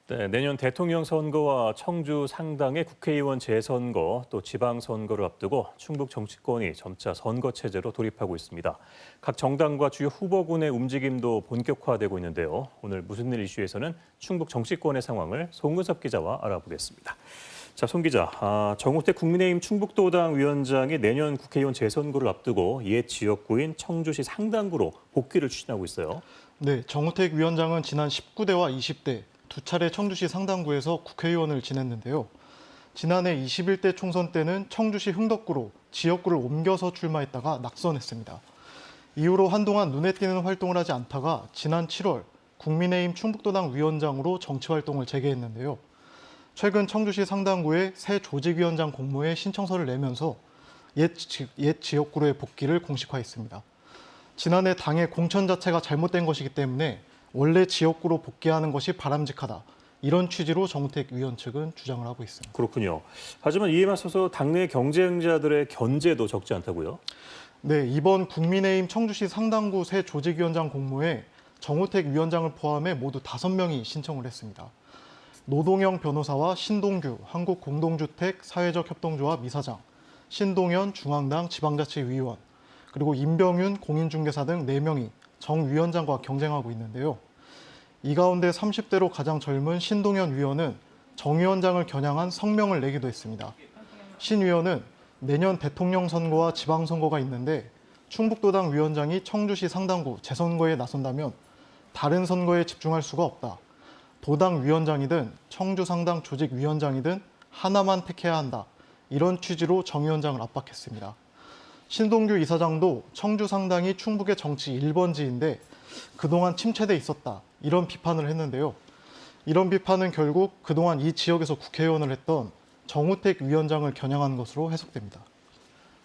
네, 내년 대통령 선거와 청주 상당의 국회의원 재선거 또 지방선거를 앞두고 충북 정치권이 점차 선거 체제로 돌입하고 있습니다. 각 정당과 주요 후보군의 움직임도 본격화되고 있는데요. 오늘 무슨 일 이슈에서는 충북 정치권의 상황을 송근섭 기자와 알아보겠습니다. 자, 송 기자, 정우택 국민의힘 충북도당 위원장이 내년 국회의원 재선거를 앞두고 옛 지역구인 청주시 상당구로 복귀를 추진하고 있어요. 네, 정우택 위원장은 지난 19대와 20대 두 차례 청주시 상당구에서 국회의원을 지냈는데요. 지난해 21대 총선 때는 청주시 흥덕구로 지역구를 옮겨서 출마했다가 낙선했습니다. 이후로 한동안 눈에 띄는 활동을 하지 않다가 지난 7월 국민의힘 충북도당 위원장으로 정치활동을 재개했는데요. 최근 청주시 상당구에 새 조직위원장 공모에 신청서를 내면서 옛 지역구로의 복귀를 공식화했습니다. 지난해 당의 공천 자체가 잘못된 것이기 때문에 원래 지역구로 복귀하는 것이 바람직하다. 이런 취지로 정우택 위원 측은 주장을 하고 있습니다. 그렇군요. 하지만 이에 맞서서 당내 경쟁자들의 견제도 적지 않다고요? 네, 이번 국민의힘 청주시 상당구 새 조직위원장 공모에 정우택 위원장을 포함해 모두 5명이 신청을 했습니다. 노동영 변호사와 신동규 한국공동주택 사회적협동조합 이사장, 신동현 중앙당 지방자치위원, 그리고 임병윤 공인중개사 등 4명이 정 위원장과 경쟁하고 있는데요. 이 가운데 30대로 가장 젊은 신동현 위원은 정 위원장을 겨냥한 성명을 내기도 했습니다. 신 위원은 내년 대통령 선거와 지방선거가 있는데 충북도당 위원장이 청주시 상당구 재선거에 나선다면 다른 선거에 집중할 수가 없다. 도당 위원장이든 청주 상당 조직 위원장이든 하나만 택해야 한다. 이런 취지로 정 위원장을 압박했습니다. 신동규 이사장도 청주 상당이 충북의 정치 1번지인데 그동안 침체돼 있었다. 이런 비판을 했는데요. 이런 비판은 결국 그동안 이 지역에서 국회의원을 했던 정우택 위원장을 겨냥한 것으로 해석됩니다.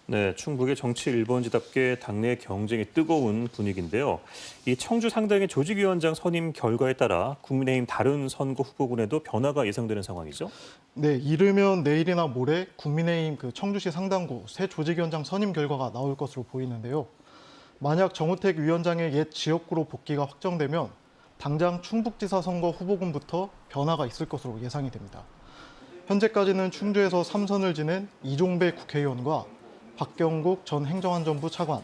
네, 충북의 정치 1번지답게 당내 경쟁이 뜨거운 분위기인데요. 이 청주 상당의 조직위원장 선임 결과에 따라 국민의힘 다른 선거 후보군에도 변화가 예상되는 상황이죠? 네, 이르면 내일이나 모레 국민의힘 청주시 상당구 새 조직위원장 선임 결과가 나올 것으로 보이는데요. 만약 정우택 위원장의 옛 지역구로 복귀가 확정되면 당장 충북지사 선거 후보군부터 변화가 있을 것으로 예상이 됩니다. 현재까지는 충주에서 3선을 지낸 이종배 국회의원과 박경국 전 행정안전부 차관,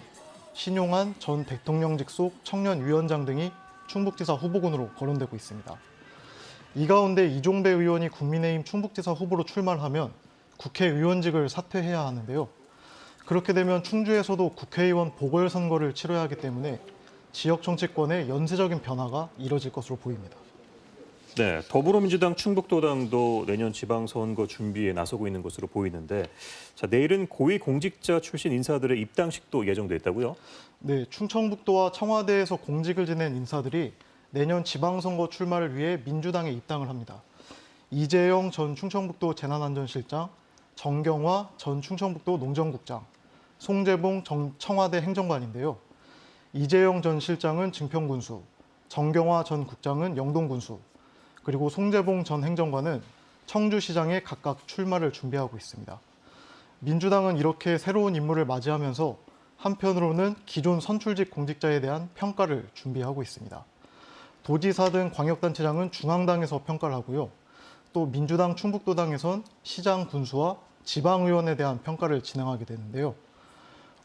신용한 전 대통령직 속 청년위원장 등이 충북지사 후보군으로 거론되고 있습니다. 이 가운데 이종배 의원이 국민의힘 충북지사 후보로 출마를 하면 국회의원직을 사퇴해야 하는데요. 그렇게 되면 충주에서도 국회의원 보궐선거를 치러야 하기 때문에 지역 정치권의 연쇄적인 변화가 이뤄질 것으로 보입니다. 네, 더불어민주당 충북도당도 내년 지방선거 준비에 나서고 있는 것으로 보이는데, 자, 내일은 고위공직자 출신 인사들의 입당식도 예정돼 있다고요? 네, 충청북도와 청와대에서 공직을 지낸 인사들이 내년 지방선거 출마를 위해 민주당에 입당을 합니다. 이재영 전 충청북도 재난안전실장, 정경화 전 충청북도 농정국장, 송재봉 전 청와대 행정관인데요. 이재영 전 실장은 증평군수, 정경화 전 국장은 영동군수, 그리고 송재봉 전 행정관은 청주시장에 각각 출마를 준비하고 있습니다. 민주당은 이렇게 새로운 인물을 맞이하면서 한편으로는 기존 선출직 공직자에 대한 평가를 준비하고 있습니다. 도지사 등 광역단체장은 중앙당에서 평가를 하고요. 또 민주당 충북도당에선 시장 군수와 지방의원에 대한 평가를 진행하게 되는데요.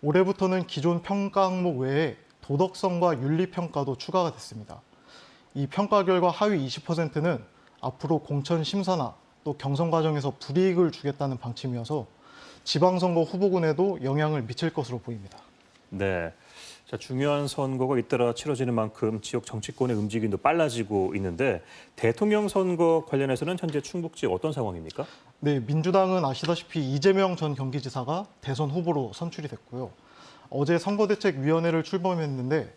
올해부터는 기존 평가 항목 외에 도덕성과 윤리평가도 추가가 됐습니다. 이 평가 결과 하위 20%는 앞으로 공천 심사나 또 경선 과정에서 불이익을 주겠다는 방침이어서 지방선거 후보군에도 영향을 미칠 것으로 보입니다. 네, 자, 중요한 선거가 잇따라 치러지는 만큼 지역 정치권의 움직임도 빨라지고 있는데 대통령 선거 관련해서는 현재 충북지 어떤 상황입니까? 네, 민주당은 아시다시피 이재명 전 경기지사가 대선 후보로 선출이 됐고요. 어제 선거대책위원회를 출범했는데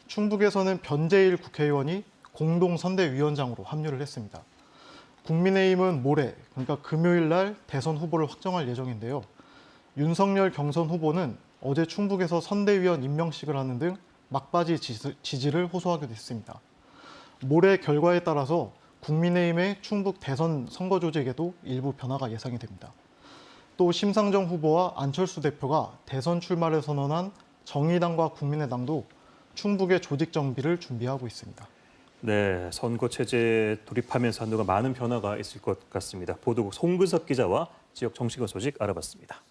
충북에서는 변재일 국회의원이 공동선대위원장으로 합류를 했습니다. 국민의힘은 모레, 그러니까 금요일 날 대선 후보를 확정할 예정인데요. 윤석열 경선 후보는 어제 충북에서 선대위원 임명식을 하는 등 막바지 지지를 호소하기도 했습니다. 모레 결과에 따라서 국민의힘의 충북 대선 선거 조직에도 일부 변화가 예상이 됩니다. 또 심상정 후보와 안철수 대표가 대선 출마를 선언한 정의당과 국민의당도 충북의 조직 정비를 준비하고 있습니다. 네, 선거 체제 돌입하면서 한동안 많은 변화가 있을 것 같습니다. 보도국 송근섭 기자와 지역 정치권 소식 알아봤습니다.